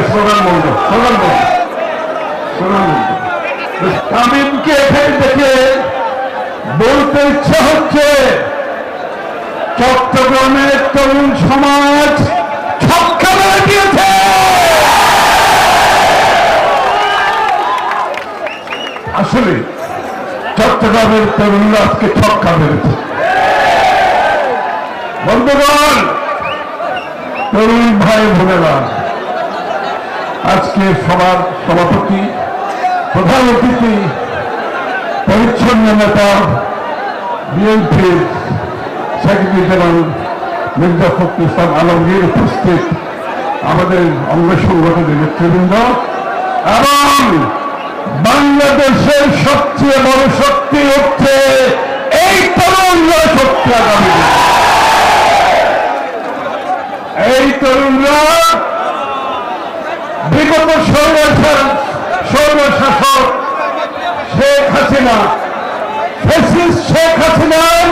Slogan বলবো, slogan বলবো, slogan বলবো। তামিমকে এখানে দেখে বলতে ইচ্ছা হচ্ছে, চট্টগ্রামের তরুণ সমাজ ছক্কা মেরে দিয়েছে। আসলে চট্টগ্রামের তরুণরা আজকে ছক্কা মেরেছে। বন্ধুগণ, তরুণ ভাই বোনেরা, আজকে সবার সভাপতি, প্রধান অতিথি, পরিচ্ছন্ন নেতা, বিএনপির সেক্রেটারি জেনারেল মির্জা ফখরুল ইসলাম আলমগীর উপস্থিত, আমাদের অঙ্গ সংগঠনের নেতৃবৃন্দ এবং বাংলাদেশের সবচেয়ে বড় শক্তি হচ্ছে এই তরুণরা। শক্তি আগামী এই তরুণরা বিগত স্বৈরশাসক শেখ হাসিনা, ফ্যাসিস্ট শেখ হাসিনার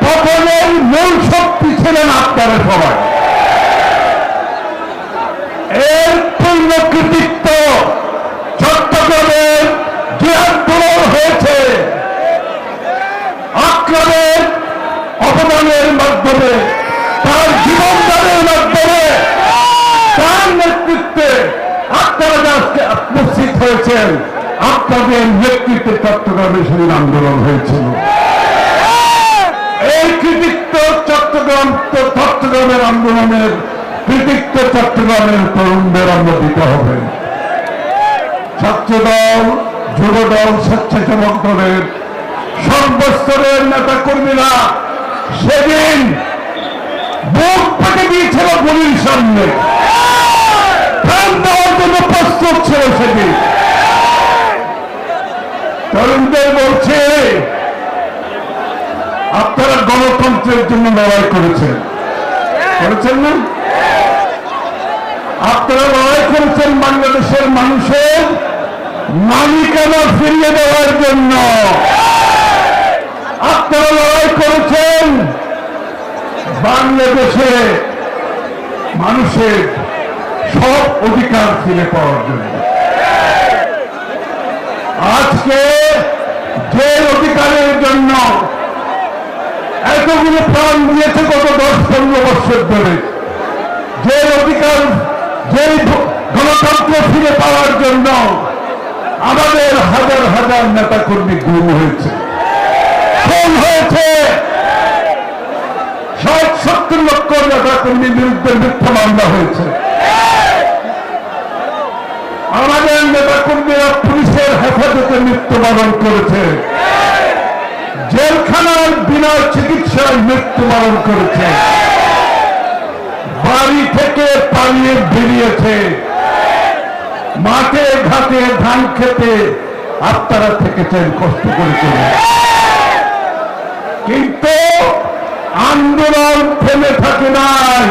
পতনের মূল শক্তি ছিলেন আপনারা সবাই। এর পূর্ণ কৃতিত্ব চট্টগ্রামের যে আন্দোলন হয়েছে, আক্রমণের অবদানের মাধ্যমে, তার জীবনদানের মাধ্যমে, তার নেতৃত্বে আপনারা আজকে উপস্থিত হয়েছেন। আপনাদের নেতৃত্বে চট্টগ্রামে সেদিন আন্দোলন হয়েছিল। এই কৃতিত্ব চট্টগ্রামের আন্দোলনের কৃতিত্ব চট্টগ্রামের তরুণদের আমরা দিতে হবে। ছাত্রদল, যুবদল, স্বেচ্ছাসেবক দলের সর্বস্তরের নেতা কর্মীরা সেদিন বুক পেতে দিয়েছিল গুলির সামনে, প্রাণ দেওয়ার জন্য প্রস্তুত ছিল সেদিন। তরুণদের বলছে, আপনারা গণতন্ত্রের জন্য লড়াই করেছেন, করেছেন না? আপনারা লড়াই করেছেন বাংলাদেশের মানুষের মালিকানা ফিরিয়ে দেওয়ার জন্য। আপনারা লড়াই করেছেন বাংলাদেশে মানুষের সব অধিকার ফিরে পাওয়ার জন্য। আজকে যে অধিকারের জন্য এতগুলো প্রাণ দিয়েছে গত 10-15 বছর ধরে, যে অধিকার, যে গণতন্ত্র ফিরে পাওয়ার জন্য আমাদের হাজার হাজার নেতা কর্মী গুম হয়েছে, খুন হয়েছে, 60-70 লক্ষ নেতা কর্মীর বিরুদ্ধে মিথ্যা মামলা হয়েছে। আমাদের নেতা কর্মীরা পুলিশের হেফাজতে মৃত্যুবরণ করেছে, জেলখানার বিনা চিকিৎসায় মৃত্যুবরণ করেছে, বাড়ি থেকে পালিয়ে বেরিয়েছে, মাঠে ঘাটে ধান খেতে আপনারা থেকেছেন, কষ্ট করেছেন। কিন্তু আন্দোলন থেমে থাকে নাই।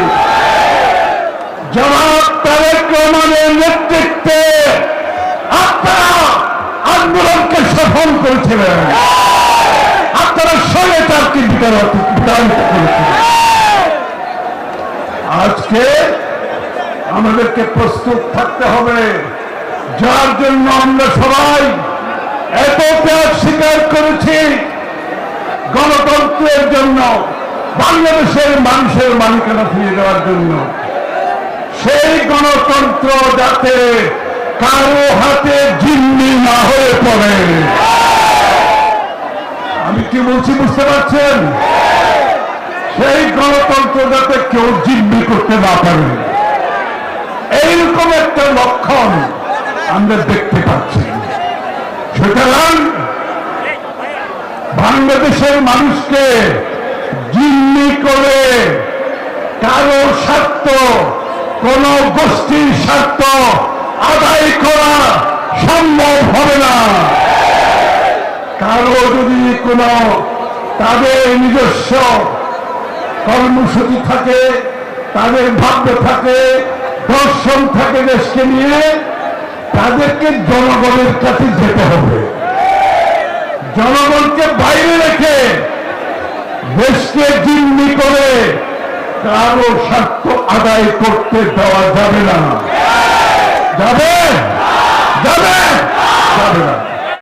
জনাব তারেক রহমানের নেতৃত্বে আপনারা আন্দোলনকে সফল করেছিলেন, আপনারা স্বৈরাচারকে বিতাড়িত করেছিলেন। আজকে আমাদেরকে প্রস্তুত থাকতে হবে, যার জন্য আমরা সবাই এত ত্যাগ স্বীকার করেছি, গণতন্ত্রের জন্য, বাংলাদেশের মানুষের মালিকানা ফিরিয়ে দেওয়ার জন্য। সেই গণতন্ত্র যাতে কারো হাতে জিম্মি না হয়ে পড়ে। আমি কি বলছি বুঝতে পারছেন? সেই গণতন্ত্র যাতে কেউ জিম্মি করতে না পারে, এইরকম একটা লক্ষণ আমরা দেখতে পাচ্ছি। সুতরাং বাংলাদেশের মানুষকে জিম্মি করে কারো স্বার্থ, কোন গোষ্ঠীর স্বার্থ আদায় করা সম্ভব হবে না। কারো যদি কোনো তাদের নিজস্ব কর্মসূচি থাকে, তাদের ভাগ্য থাকে, দর্শন থাকে দেশকে নিয়ে, তাদেরকে জনগণের কাছে যেতে হবে। জনগণকে বাইরে রেখে দেশকে জিম্মি করে কারো স্বার্থ আদায় করতে দেওয়া যাবে না। যাবে